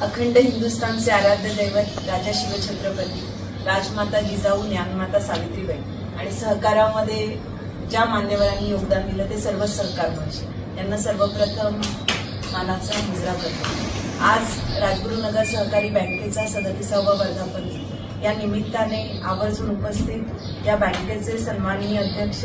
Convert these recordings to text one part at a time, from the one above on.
अखंड हिंदुस्थानचे आराध्य दैवत राजा शिवछत्रपती, राजमाता जिजाऊ, ज्ञानमाता सावित्रीबाई आणि सहकारामध्ये ज्या मान्यवरांनी योगदान दिलं ते सर्व सहकार मंच यांना सर्वप्रथम मानाचा मुजरा करतो। आज राजगुरुनगर सहकारी बँकेचा 37वा वर्धापन दिन या निमित्ताने आवर्जून उपस्थित या बँकेचे सन्माननीय अध्यक्ष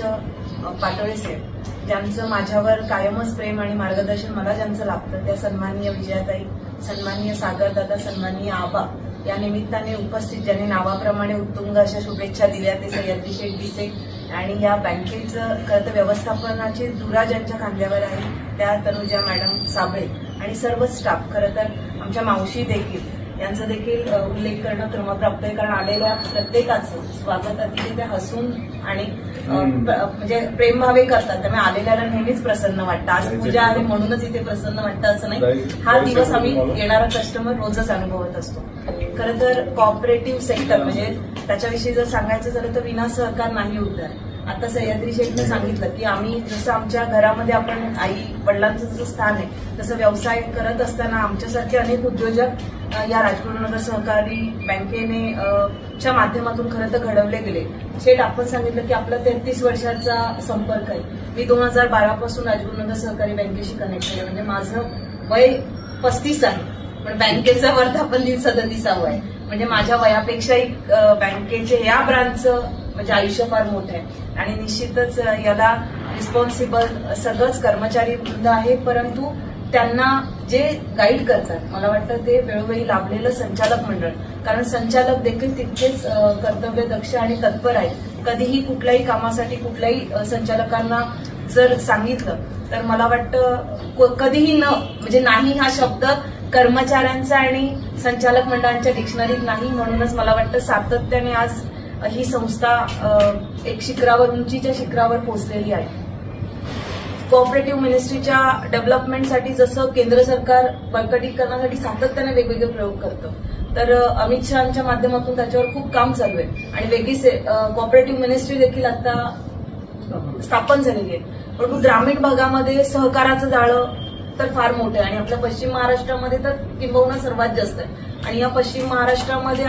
पाटोळे साहेब, ज्यांचं माझ्यावर कायमच प्रेम आणि मार्गदर्शन मला ज्यांचं लाभतं, त्या सन्माननीय विजयाताई, सन्माननीय सागरदादा, सन्माननीय आबा या निमित्ताने उपस्थित ज्यांनी नावाप्रमाणे उत्तुंग अशा शुभेच्छा दिल्या ते सह्याद्री शेठ दिसे आणि या बँकेचं खरं तर व्यवस्थापनाची धुरा ज्यांच्या खांद्यावर आहे त्या तनुजा मॅडम साबळे आणि सर्व स्टाफ, खरं तर आमच्या मावशी देखील यांचा देखील उल्लेख करणं क्रमप्राप्त आहे, कारण आलेल्या प्रत्येकाचं स्वागत अतिशय त्या हसून आणि म्हणजे प्रेमभावे करतात, त्यामुळे आलेल्याला नेहमीच प्रसन्न वाटतं। आज पूजा आहे म्हणूनच इथे प्रसन्न वाटतं असं नाही, हा दिवस आम्ही येणारा कस्टमर रोजच अनुभवत असतो। खरं तर कॉपरेटिव्ह सेक्टर म्हणजे त्याच्याविषयी जर सांगायचं झालं तर विना सहकार नाही उद्धार। आता सह्याद्री शेठने सांगितलं की आम्ही जसं आमच्या घरामध्ये आपण आई वडिलांचं जसं स्थान आहे तसं व्यवसाय करत असताना आमच्यासारखे अनेक उद्योजक या राजगुरुनगर सहकारी बँकेने च्या माध्यमातून खरं तर घडवले गेले। शेठ, आपण सांगितलं की आपला 33 वर्षाचा संपर्क आहे। मी 2012 पासून राजगुरुनगर सहकारी बँकेशी कनेक्ट आहे, म्हणजे माझं वय 35 आहे पण बँकेचा वर्धापन दिन 37वा आहे, म्हणजे माझ्या वयापेक्षाही बँकेचे या ब्रांचचं म्हणजे आयुष्य फार मोठं आहे आणि निश्चितच याला रिस्पॉन्सिबल सगळंच कर्मचारी वृंद आहे, परंतु त्यांना जे गाईड करतात मला वाटतं ते वेळोवेळी लाभलेलं संचालक मंडळ, कारण संचालक देखील तितकेच कर्तव्यदक्ष आणि तत्पर आहेत। कधीही कुठल्याही कामासाठी कुठल्याही संचालकांना जर सांगितलं तर मला वाटतं कधीही म्हणजे नाही हा शब्द कर्मचाऱ्यांचा आणि संचालक मंडळांच्या डिक्शनरीत नाही, म्हणूनच मला वाटतं सातत्याने आज ही संस्था एक शिखरावर, उंचीच्या शिखरावर पोहोचलेली आहे। कोऑपरेटिव्ह मिनिस्ट्रीच्या डेव्हलपमेंटसाठी जसं केंद्र सरकार बळकटीकरणासाठी सातत्याने वेगवेगळे प्रयोग करतं, तर अमित शहाच्या माध्यमातून त्याच्यावर खूप काम चालू आहे आणि वेगळी कोऑपरेटिव्ह मिनिस्ट्री देखील आता स्थापन झालेली आहे। परंतु ग्रामीण भागामध्ये सहकाराचं जाळं तर फार मोठं आहे आणि आपल्या पश्चिम महाराष्ट्रामध्ये तर किंबहुना सर्वात जास्त आहे आणि या पश्चिम महाराष्ट्रामध्ये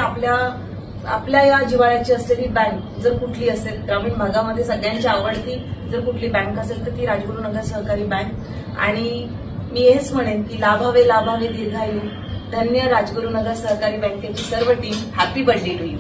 आपल्या या जिव्हाळ्याची असलेली बँक जर कुठली असेल, ग्रामीण भागामध्ये सगळ्यांची आवडती जर कुठली बँक असेल तर ती राजगुरुनगर सहकारी बँक। आणि मी हेच म्हणेन की लाभावे दीर्घायू, धन्य राजगुरुनगर सहकारी बँकेची सर्व team, happy birthday to you.